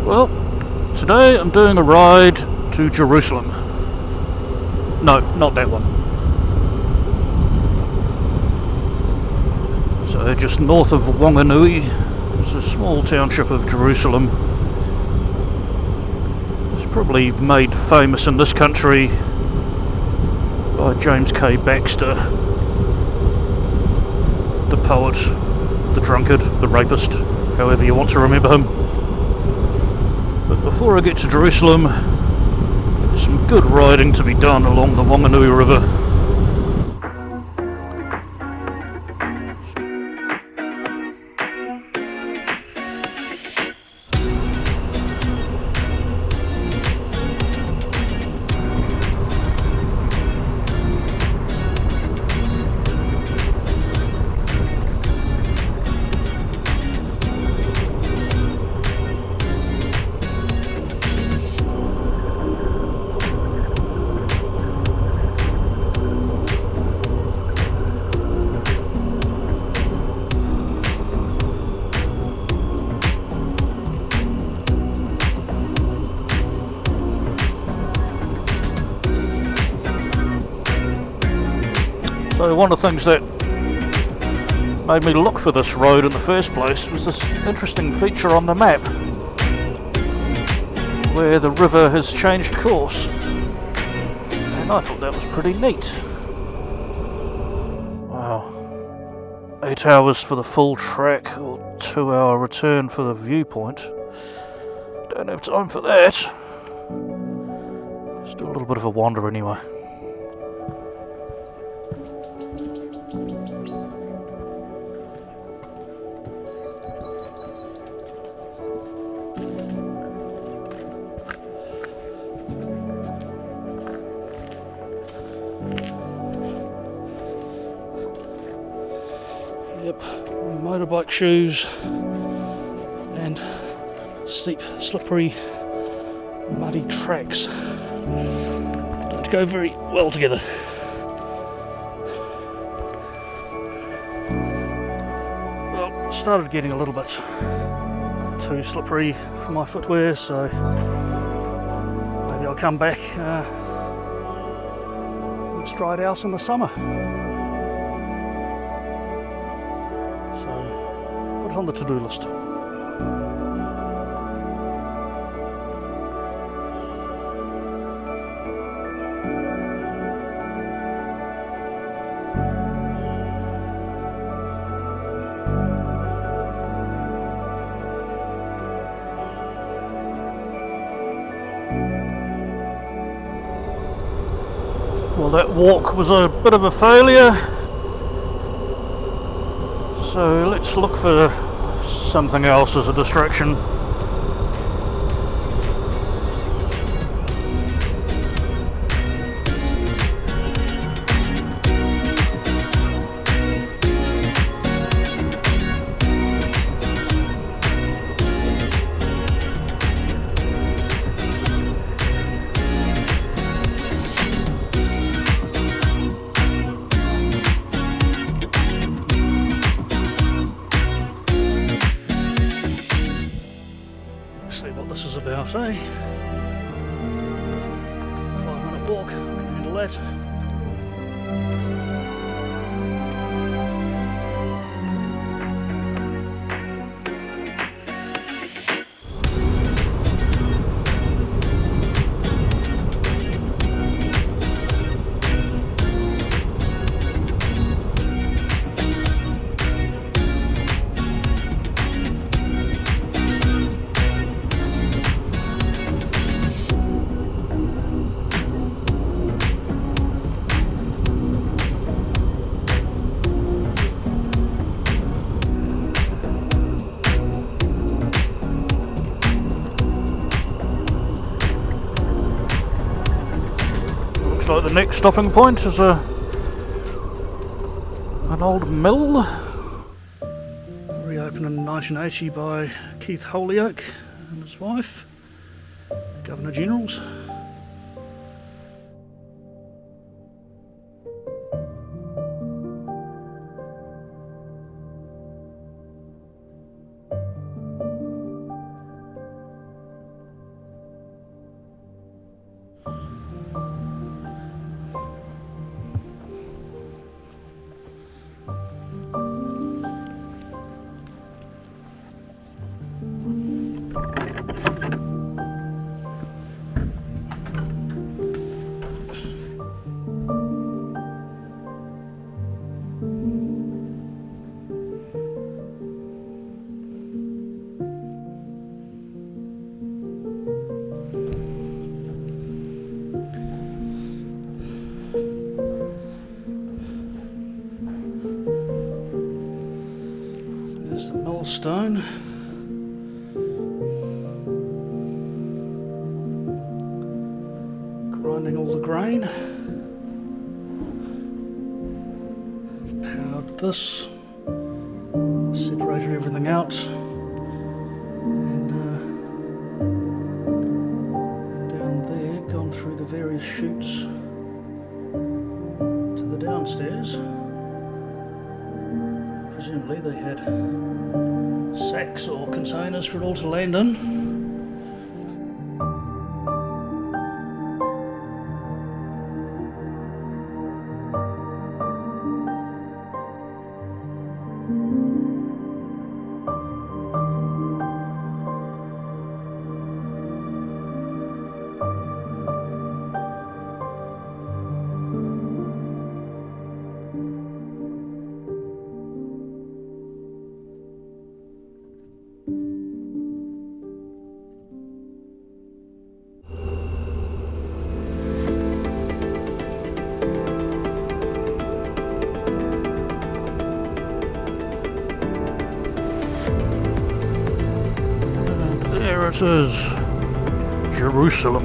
Well, today I'm doing a ride to Jerusalem. No, not that one. So just north of Whanganui, it's a small township of Jerusalem. It's probably made famous in this country by James K Baxter, the poet, the drunkard, the rapist, however you want to remember him. But before I get to Jerusalem, there's some good riding to be done along the Whanganui River. So one of the things that made me look for this road in the first place was this interesting feature on the map where the river has changed course, and I thought that was pretty neat. Wow, 8 hours for the full track or 2-hour return for the viewpoint. Don't have time for that. Still a little bit of a wander anyway. Yep, motorbike shoes and steep, slippery, muddy tracks don't go very well together. Well, started getting a little bit too slippery for my footwear, so maybe I'll come back when it's dried out in the summer. So, put it on the to-do list. Well, that walk was a bit of a failure. So let's look for something else as a distraction. See what this is about, eh? 5-minute walk, can handle that. Looks like the next stopping point is an old mill, reopened in 1980 by Keith Holyoake and his wife, Governor Generals. stone. Grinding all the grain. Powered this. Separated everything out. And down there, gone through the various chutes to the downstairs. Presumably they had sacks or containers for it all to land in. There it is, Jerusalem.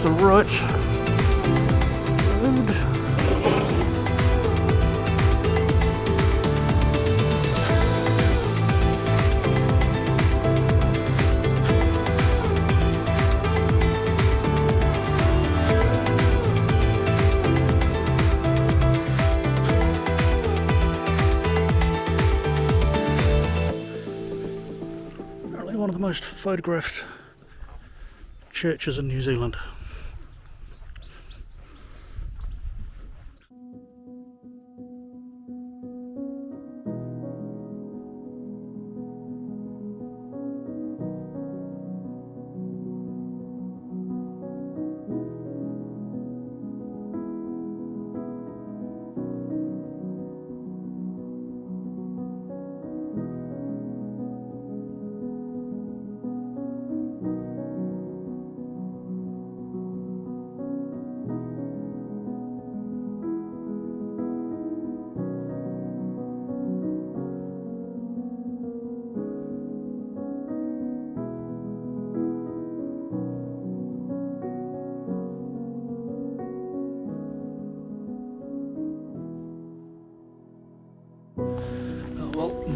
The right road. Apparently one of the most photographed churches in New Zealand.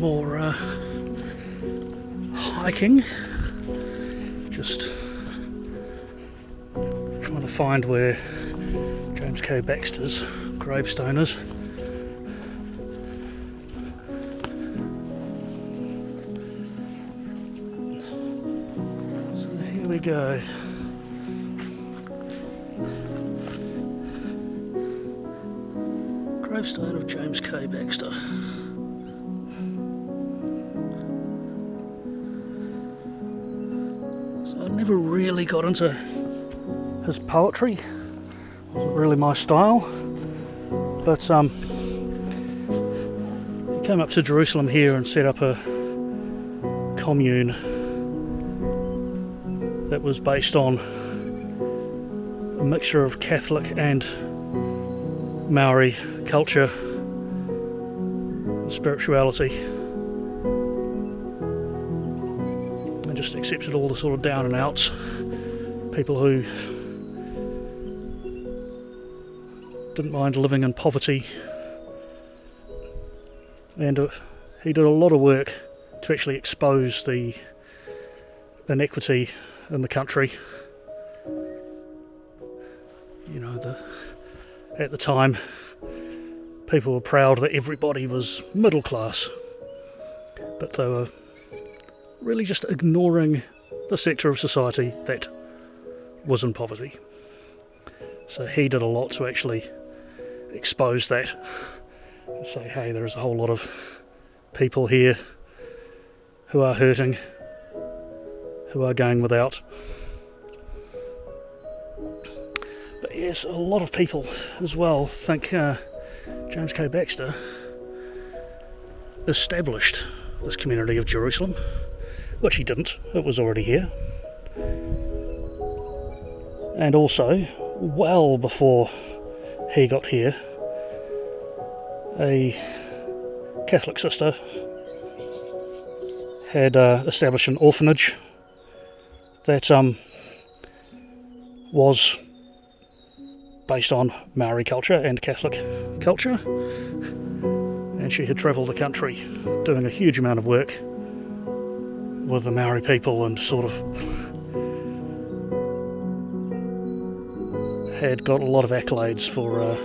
More hiking, just trying to find where James K Baxter's gravestone is. So here we go. Gravestone of James K Baxter. I never really got into his poetry, wasn't really my style, but he came up to Jerusalem here and set up a commune that was based on a mixture of Catholic and Maori culture and spirituality. Just accepted all the sort of down and outs, people who didn't mind living in poverty, and he did a lot of work to actually expose the inequity in the country. You know, at the time people were proud that everybody was middle class, but they were really just ignoring the sector of society that was in poverty. So he did a lot to actually expose that and say, hey, there is a whole lot of people here who are hurting, who are going without. But yes, a lot of people as well think James K Baxter established this community of Jerusalem, which he didn't. It was already here. And also, well before he got here, a Catholic sister had established an orphanage that was based on Maori culture and Catholic culture, and she had travelled the country doing a huge amount of work with the Maori people, and sort of had got a lot of accolades for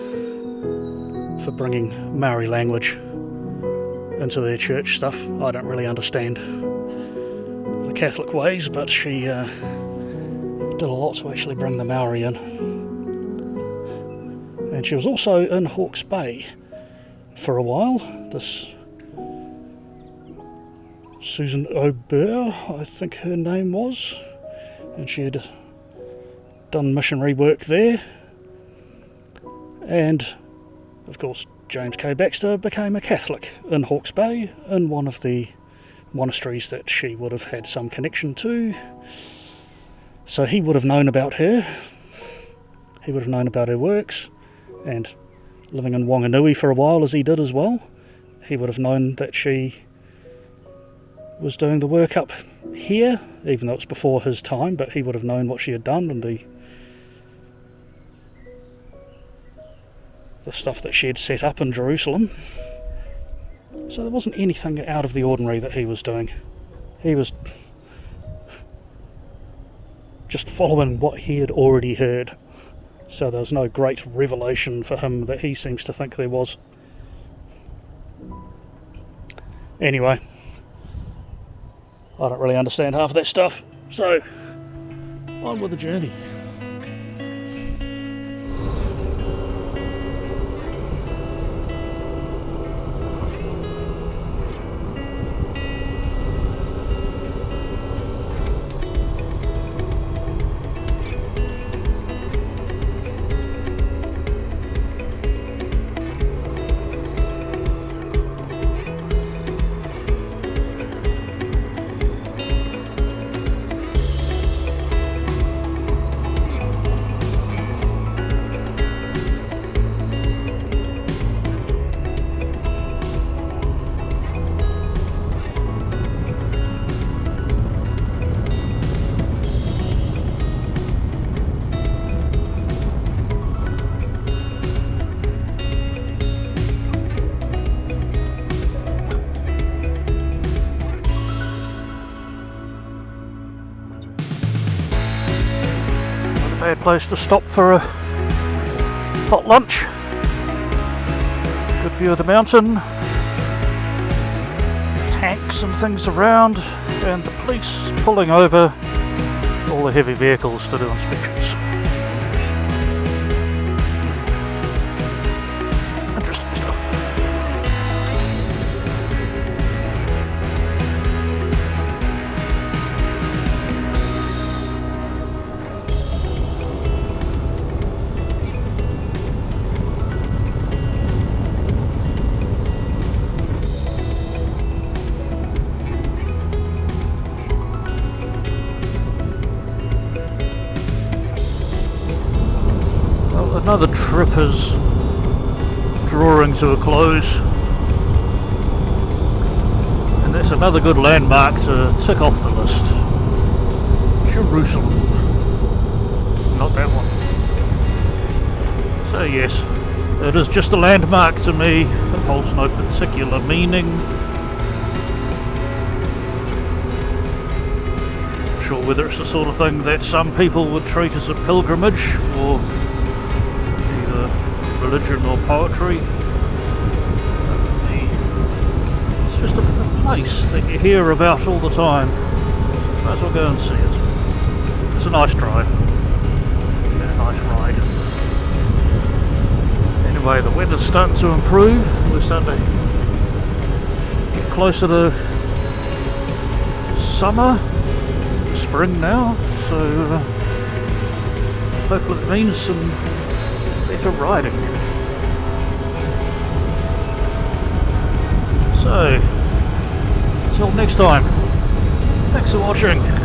bringing Maori language into their church stuff. I don't really understand the Catholic ways, but she did a lot to actually bring the Maori in. And she was also in Hawke's Bay for a while. This Susan O'Burr, I think her name was, and she had done missionary work there. And of course James K Baxter became a Catholic in Hawke's Bay, in one of the monasteries that she would have had some connection to. So he would have known about her, he would have known about her works, and living in Whanganui for a while as he did as well, he would have known that she was doing the work up here, even though it's before his time, but he would have known what she had done and the stuff that she had set up in Jerusalem. So there wasn't anything out of the ordinary that he was doing. He was just following what he had already heard. So there was no great revelation for him that he seems to think there was. Anyway, I don't really understand half of that stuff, so on with the journey. Bad place to stop for a hot lunch. Good view of the mountain, tanks and things around, and the police pulling over all the heavy vehicles to do inspections. Interesting stuff. Another trip is drawing to a close, and that's another good landmark to tick off the list. Jerusalem, not that one. So yes, it is just a landmark to me. It holds no particular meaning. Not sure whether it's the sort of thing that some people would treat as a pilgrimage for religion or poetry. It's just a place that you hear about all the time. Might as well go and see it. It's a nice drive and a nice ride. Anyway, the weather's starting to improve. We're starting to get closer to summer. spring now, so hopefully it means some better riding. So, until next time, thanks for watching.